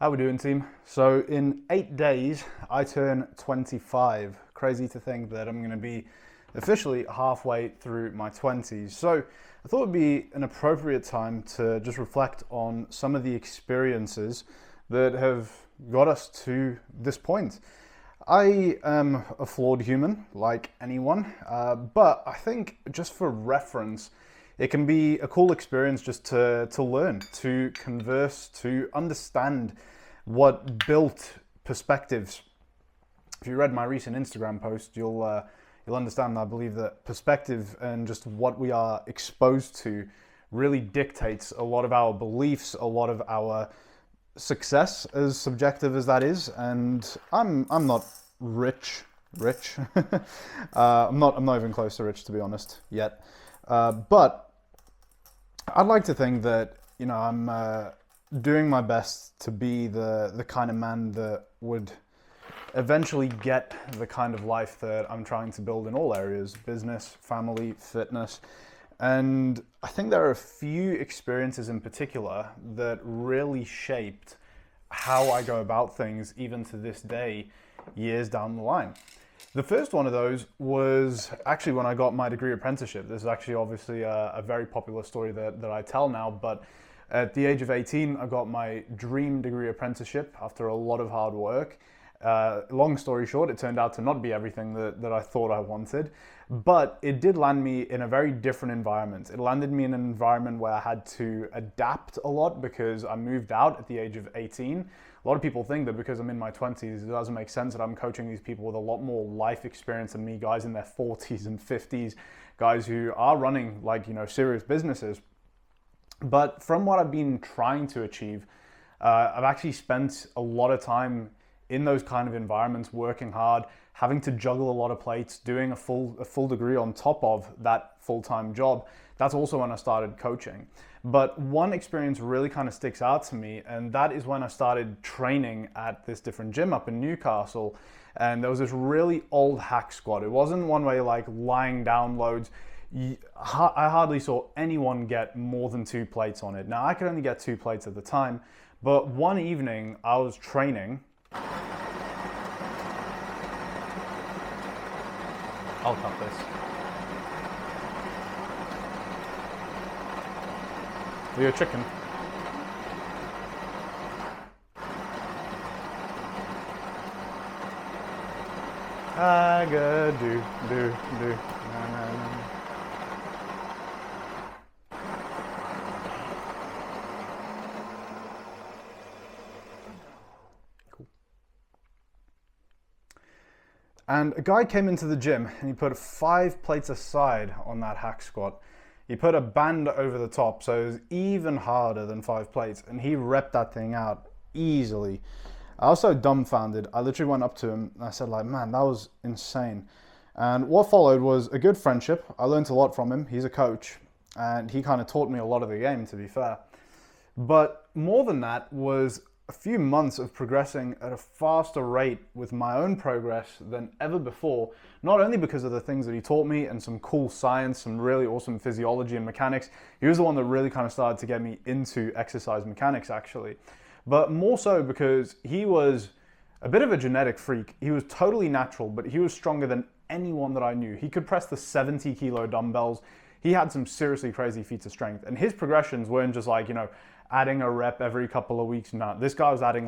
How we doing, team? So in 8 days, I turn 25. Crazy to think that I'm going to be officially halfway through my 20s. So I thought it would be an appropriate time to just reflect on some of the experiences that have got us to this point. I am a flawed human, like anyone, but I think just for reference, it can be a cool experience just to learn, to converse, to understand what built perspectives. If you read my recent Instagram post, you'll understand. I believe that perspective and just what we are exposed to really dictates a lot of our beliefs, a lot of our success, as subjective as that is. And I'm not rich. I'm not even close to rich, to be honest, yet. But I'd like to think that I'm doing my best to be the kind of man that would eventually get the kind of life that I'm trying to build in all areas: business, family, fitness. And I think there are a few experiences in particular that really shaped how I go about things, even to this day, years down the line. The first one of those was actually when I got my degree apprenticeship. This is actually obviously a very popular story that I tell now, but at the age of 18, I got my dream degree apprenticeship after a lot of hard work. Long story short, it turned out to not be everything that I thought I wanted, but it did land me in a very different environment. It landed me in an environment where I had to adapt a lot because I moved out at the age of 18. A lot of people think that because I'm in my 20s, it doesn't make sense that I'm coaching these people with a lot more life experience than me, guys in their 40s and 50s, guys who are running serious businesses. But from what I've been trying to achieve, I've actually spent a lot of time in those kind of environments, working hard, having to juggle a lot of plates, doing a full degree on top of that full-time job. That's also when I started coaching. But one experience really kind of sticks out to me, and that is when I started training at this different gym up in Newcastle. And there was this really old hack squat. It wasn't one way like lying down loads. I hardly saw anyone get more than 2 plates on it. Now, I could only get 2 plates at the time, but one evening I was training. I'll cut this. Are you a chicken? Do. Na. Cool. And a guy came into the gym and he put 5 plates aside on that hack squat. He put a band over the top, so it was even harder than 5 plates, and he repped that thing out easily. I was so dumbfounded. I literally went up to him and I said, man, that was insane. And what followed was a good friendship. I learned a lot from him. He's a coach, and he kind of taught me a lot of the game, to be fair. But more than that was a few months of progressing at a faster rate with my own progress than ever before, not only because of the things that he taught me and some cool science, some really awesome physiology and mechanics. He was the one that really kind of started to get me into exercise mechanics, actually. But more so because he was a bit of a genetic freak. He was totally natural, but he was stronger than anyone that I knew. He could press the 70 kilo dumbbells. He had some seriously crazy feats of strength, and his progressions weren't just adding a rep every couple of weeks. No, this guy was adding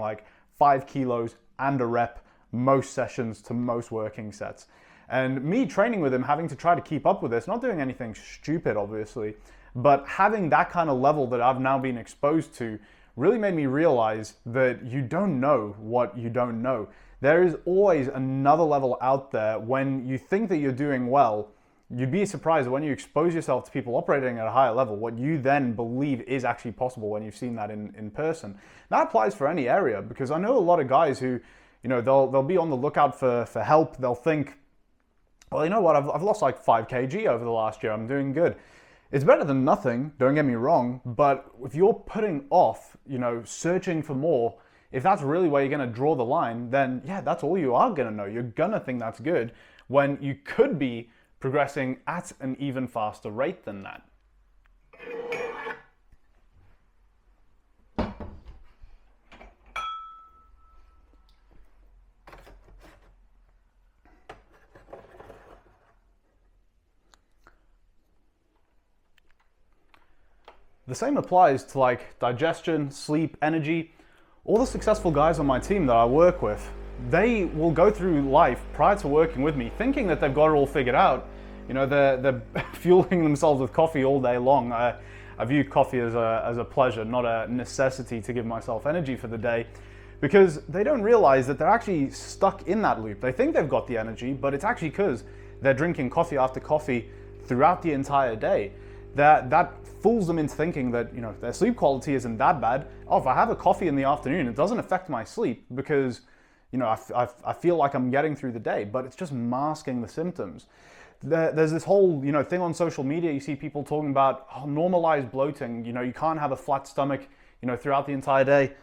5 kilos and a rep most sessions to most working sets. And me training with him, having to try to keep up with this, not doing anything stupid, obviously, but having that kind of level that I've now been exposed to really made me realize that you don't know what you don't know. There is always another level out there. When you think that you're doing well, you'd be surprised when you expose yourself to people operating at a higher level, what you then believe is actually possible when you've seen that in person. That applies for any area, because I know a lot of guys who, they'll be on the lookout for help. They'll think, well, you know what, I've lost 5 kg over the last year. I'm doing good. It's better than nothing, don't get me wrong, but if you're putting off, searching for more, if that's really where you're gonna draw the line, then yeah, that's all you are gonna know. You're gonna think that's good when you could be progressing at an even faster rate than that. The same applies to like digestion, sleep, energy. All the successful guys on my team that I work with, they will go through life prior to working with me thinking that they've got it all figured out. You know, they're fueling themselves with coffee all day long. I view coffee as a pleasure, not a necessity to give myself energy for the day, because they don't realize that they're actually stuck in that loop. They think they've got the energy, but it's actually because they're drinking coffee after coffee throughout the entire day. That fools them into thinking that, you know, their sleep quality isn't that bad. Oh, if I have a coffee in the afternoon, it doesn't affect my sleep because, you know, I feel like I'm getting through the day, but it's just masking the symptoms. There's this whole, you know, thing on social media. You see people talking about, oh, normalize bloating. You know, you can't have a flat stomach, you know, throughout the entire day.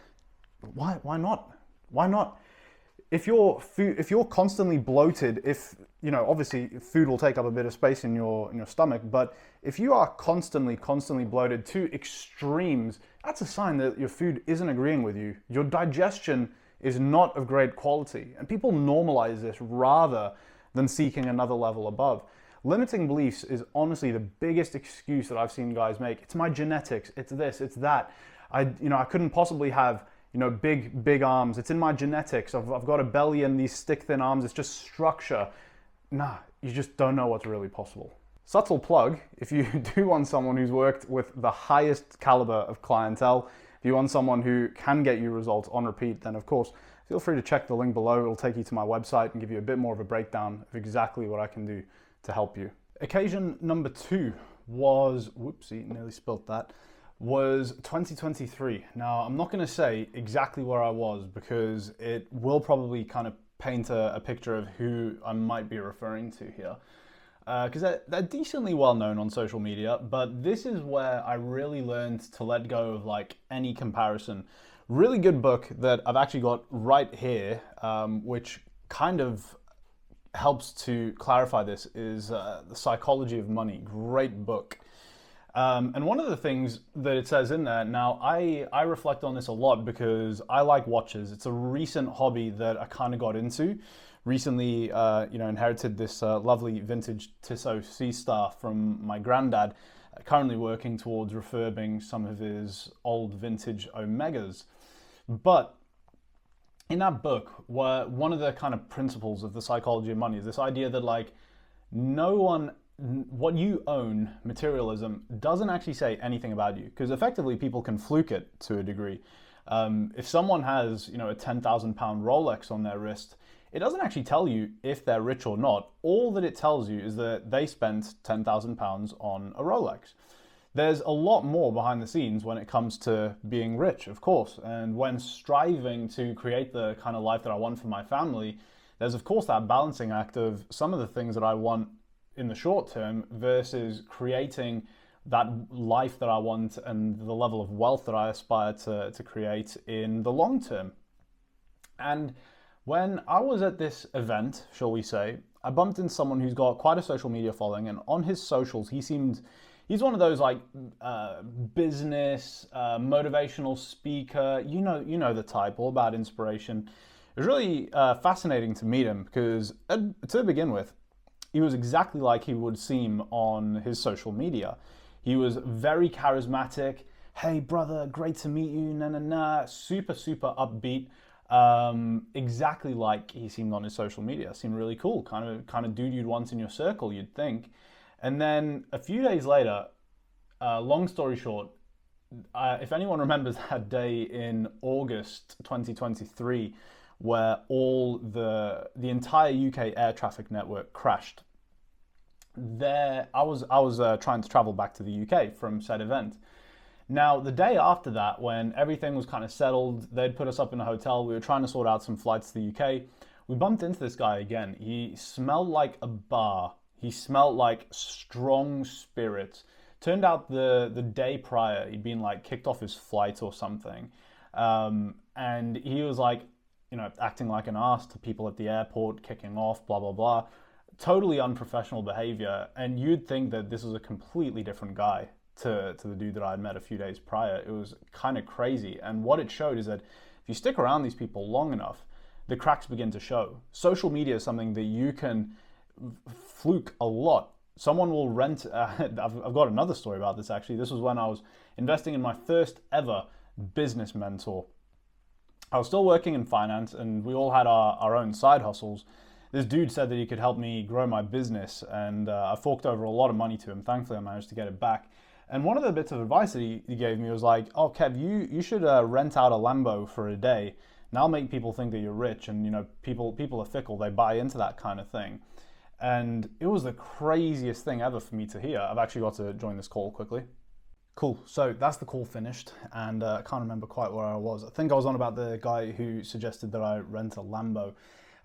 Why not? Why not? If you're constantly bloated, if, you know, obviously food will take up a bit of space in your stomach, but if you are constantly bloated to extremes, that's a sign that your food isn't agreeing with you. Your digestion is not of great quality, and people normalize this rather than seeking another level above. Limiting beliefs is honestly the biggest excuse that I've seen guys make. It's my genetics, it's this, it's that. I couldn't possibly have, you know, big arms. It's in my genetics. I've got a belly and these stick thin arms. It's just structure. Nah, you just don't know what's really possible. Subtle plug, if you do want someone who's worked with the highest caliber of clientele, if you want someone who can get you results on repeat, then of course, feel free to check the link below. It'll take you to my website and give you a bit more of a breakdown of exactly what I can do to help you. Occasion number 2 was, whoopsie, nearly spilt that, was 2023. Now, I'm not going to say exactly where I was because it will probably kind of paint a picture of who I might be referring to here. Because they're decently well known on social media, but this is where I really learned to let go of like any comparison. Really good book that I've actually got right here, which kind of helps to clarify this, is The Psychology of Money. Great book. And one of the things that it says in there, now I reflect on this a lot because I like watches. It's a recent hobby that I kind of got into. Recently, inherited this lovely vintage Tissot Seastar from my granddad, currently working towards refurbing some of his old vintage Omegas. But in that book, one of the kind of principles of The Psychology of Money is this idea that like what you own, materialism, doesn't actually say anything about you, because effectively people can fluke it to a degree. If someone has, you know, a 10,000 pound Rolex on their wrist, it doesn't actually tell you if they're rich or not. All that it tells you is that they spent 10,000 pounds on a Rolex. There's a lot more behind the scenes when it comes to being rich, of course, and when striving to create the kind of life that I want for my family, there's of course that balancing act of some of the things that I want in the short term versus creating that life that I want and the level of wealth that I aspire to create in the long term. And when I was at this event, shall we say, I bumped into someone who's got quite a social media following, and on his socials, he's one of those like business, motivational speaker, you know the type, all about inspiration. It was really fascinating to meet him because to begin with, he was exactly like he would seem on his social media. He was very charismatic. Hey brother, great to meet you, super upbeat. Exactly like he seemed on his social media. Seemed really cool, kind of dude you'd want in your circle, you'd think. And then a few days later, long story short, if anyone remembers that day in August 2023, where all the entire UK air traffic network crashed, I was trying to travel back to the UK from said event. Now, the day after that, when everything was kind of settled, they'd put us up in a hotel, we were trying to sort out some flights to the UK, we bumped into this guy again. He smelled like a bar. He smelled like strong spirits. Turned out the day prior, he'd been like kicked off his flight or something. And he was like, you know, acting like an ass to people at the airport, kicking off, blah, blah, blah. Totally unprofessional behavior. And you'd think that this was a completely different guy to the dude that I had met a few days prior. It was kind of crazy. And what it showed is that if you stick around these people long enough, the cracks begin to show. Social media is something that you can fluke a lot. someone will rent, I've got another story about this actually. This was when I was investing in my first ever business mentor. I was still working in finance and we all had our own side hustles. This dude said that he could help me grow my business, and I forked over a lot of money to him. Thankfully, I managed to get it back. And one of the bits of advice that he gave me was like, oh, Kev, you should rent out a Lambo for a day. Now make people think that you're rich, and you know people are fickle. They buy into that kind of thing. And it was the craziest thing ever for me to hear. I've actually got to join this call quickly. Cool, so that's the call finished, and I can't remember quite where I was. I think I was on about the guy who suggested that I rent a Lambo.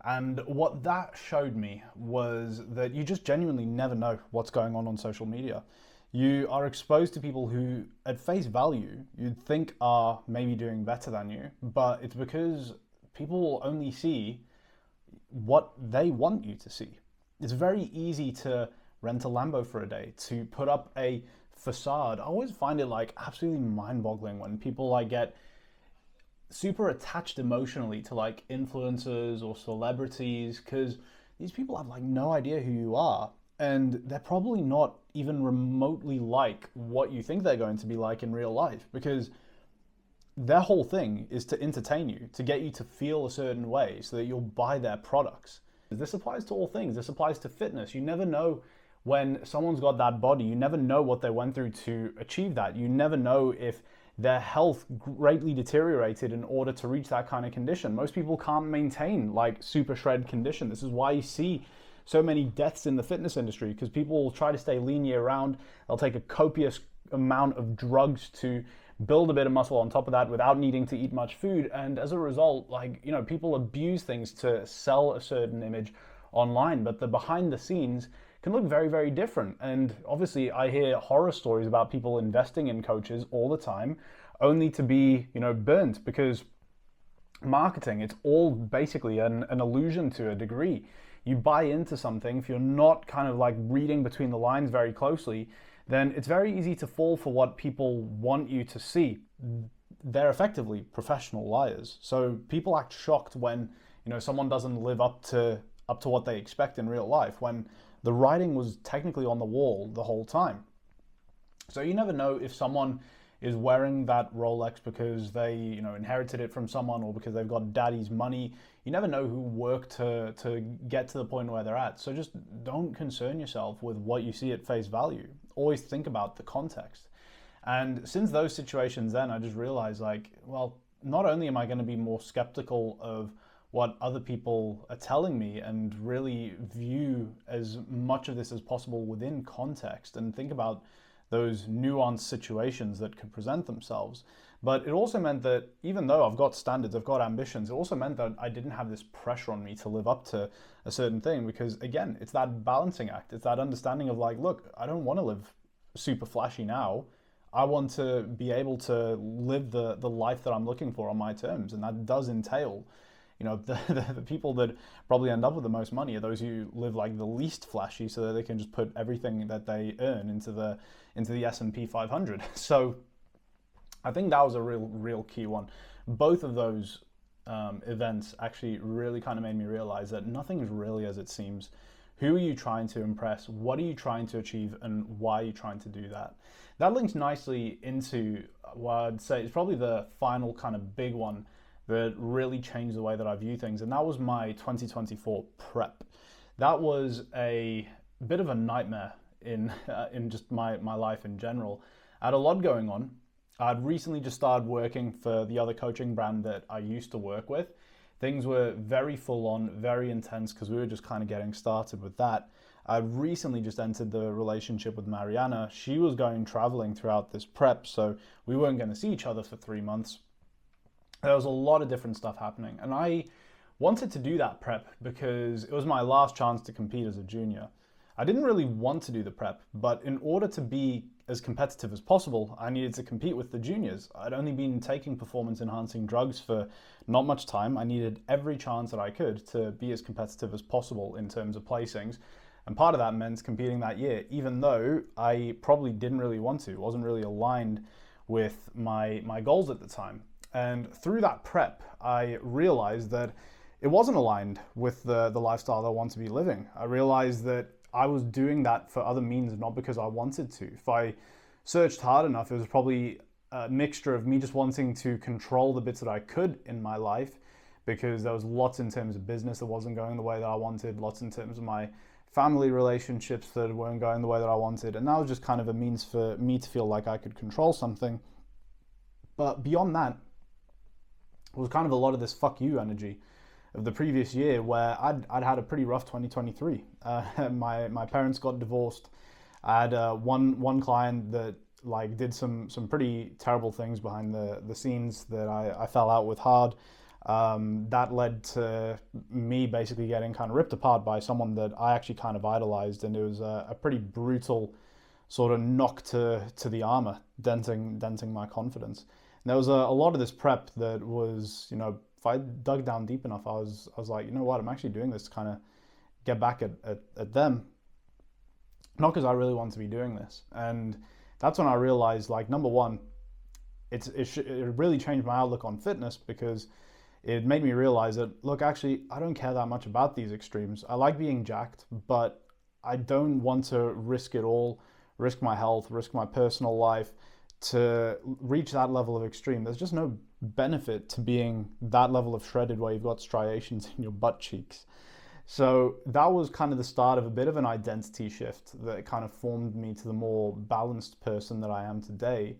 And what that showed me was that you just genuinely never know what's going on social media. You are exposed to people who, at face value, you'd think are maybe doing better than you, but it's because people will only see what they want you to see. It's very easy to rent a Lambo for a day, to put up a facade. I always find it like absolutely mind-boggling when people like get super attached emotionally to like influencers or celebrities, because these people have like no idea who you are, and they're probably not even remotely like what you think they're going to be like in real life, because their whole thing is to entertain you, to get you to feel a certain way so that you'll buy their products. This applies to all things. This applies to fitness. You never know when someone's got that body. You never know what they went through to achieve that. You never know if their health greatly deteriorated in order to reach that kind of condition. Most people can't maintain like super shred condition. This is why you see so many deaths in the fitness industry, because people will try to stay lean year round. They'll take a copious amount of drugs to build a bit of muscle on top of that without needing to eat much food. And as a result, like, you know, people abuse things to sell a certain image online, but the behind the scenes can look very, very different. And obviously I hear horror stories about people investing in coaches all the time, only to be, you know, burnt, because marketing, it's all basically an illusion to a degree. You buy into something, if you're not kind of like reading between the lines very closely, then it's very easy to fall for what people want you to see. They're effectively professional liars. So people act shocked when, you know, someone doesn't live up to what they expect in real life, when the writing was technically on the wall the whole time. So you never know if someone is wearing that Rolex because they, you know, inherited it from someone, or because they've got daddy's money. You never know who worked to get to the point where they're at. So just don't concern yourself with what you see at face value. Always think about the context. And since those situations, then I just realized, like, well, not only am I going to be more skeptical of what other people are telling me, and really view as much of this as possible within context and think about those nuanced situations that could present themselves. But it also meant that even though I've got standards, I've got ambitions, it also meant that I didn't have this pressure on me to live up to a certain thing, because again, it's that balancing act. It's that understanding of like, look, I don't want to live super flashy now. I want to be able to live the life that I'm looking for on my terms. And that does entail, you know, the people that probably end up with the most money are those who live like the least flashy, so that they can just put everything that they earn into the S&P 500. So I think that was a real key one. Both of those events actually really kind of made me realize that nothing is really as it seems. Who are you trying to impress? What are you trying to achieve? And why are you trying to do that? That links nicely into what I'd say is probably the final kind of big one that really changed the way that I view things. And that was my 2024 prep. That was a bit of a nightmare in just my life in general. I had a lot going on. I'd recently just started working for the other coaching brand that I used to work with. Things were very full on, very intense, because we were just kind of getting started with that. I recently just entered the relationship with Mariana. She was going traveling throughout this prep, so we weren't going to see each other for 3 months. There was a lot of different stuff happening, and I wanted to do that prep because it was my last chance to compete as a junior. I didn't really want to do the prep, but in order to be as competitive as possible, I needed to compete with the juniors. I'd only been taking performance-enhancing drugs for not much time. I needed every chance that I could to be as competitive as possible in terms of placings. And part of that meant competing that year, even though I probably didn't really want to. It wasn't really aligned with my goals at the time. And through that prep, I realized that it wasn't aligned with the lifestyle that I want to be living. I realized that I was doing that for other means, not because I wanted to. If I searched hard enough, it was probably a mixture of me just wanting to control the bits that I could in my life, because there was lots in terms of business that wasn't going the way that I wanted, lots in terms of my family relationships that weren't going the way that I wanted, and that was just kind of a means for me to feel like I could control something. But beyond that was kind of a lot of this fuck you energy of the previous year, where I'd had a pretty rough 2023. My parents got divorced. I had one client that like did some pretty terrible things behind the scenes that I fell out with hard. That led to me basically getting kind of ripped apart by someone that I actually kind of idolized, and it was a pretty brutal sort of knock to the armor, denting my confidence. And there was a lot of this prep that was, if I dug down deep enough, I was like, you know what, I'm actually doing this to kind of get back at them, not because I really want to be doing this. And that's when I realized, like, number one, it really changed my outlook on fitness, because it made me realize that, look, actually, I don't care that much about these extremes. I like being jacked, but I don't want to risk it all, risk my health, risk my personal life to reach that level of extreme. There's just no benefit to being that level of shredded where you've got striations in your butt cheeks. So that was kind of the start of a bit of an identity shift that kind of formed me to the more balanced person that I am today.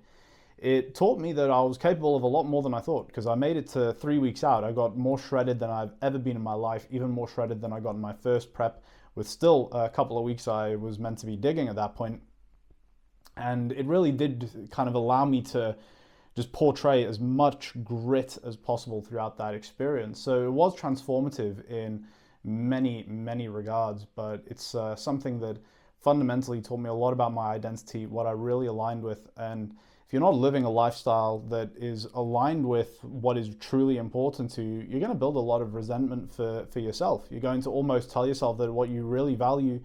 It taught me that I was capable of a lot more than I thought, because I made it to 3 weeks out. I got more shredded than I've ever been in my life, even more shredded than I got in my first prep, with still a couple of weeks I was meant to be digging at that point. And it really did kind of allow me to just portray as much grit as possible throughout that experience. So it was transformative in many, many regards, but it's something that fundamentally taught me a lot about my identity, what I really aligned with. And if you're not living a lifestyle that is aligned with what is truly important to you, you're going to build a lot of resentment for yourself. You're going to almost tell yourself that what you really value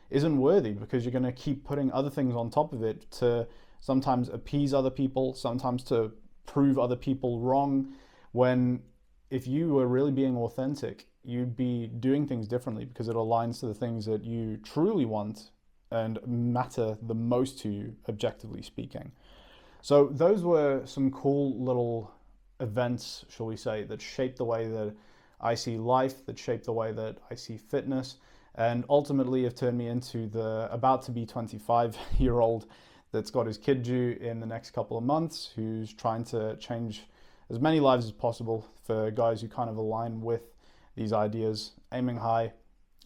isn't worthy, because you're going to keep putting other things on top of it to sometimes appease other people, sometimes to prove other people wrong, when if you were really being authentic, you'd be doing things differently, because it aligns to the things that you truly want and matter the most to you, objectively speaking. So those were some cool little events, shall we say, that shaped the way that I see life, that shaped the way that I see fitness, and ultimately have turned me into the about to be 25-year-old that's got his kid due in the next couple of months, who's trying to change as many lives as possible for guys who kind of align with these ideas, aiming high,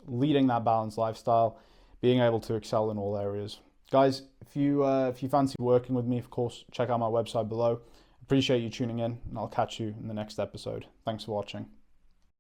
leading that balanced lifestyle, being able to excel in all areas. Guys, if you fancy working with me, of course, check out my website below. Appreciate you tuning in, and I'll catch you in the next episode. Thanks for watching.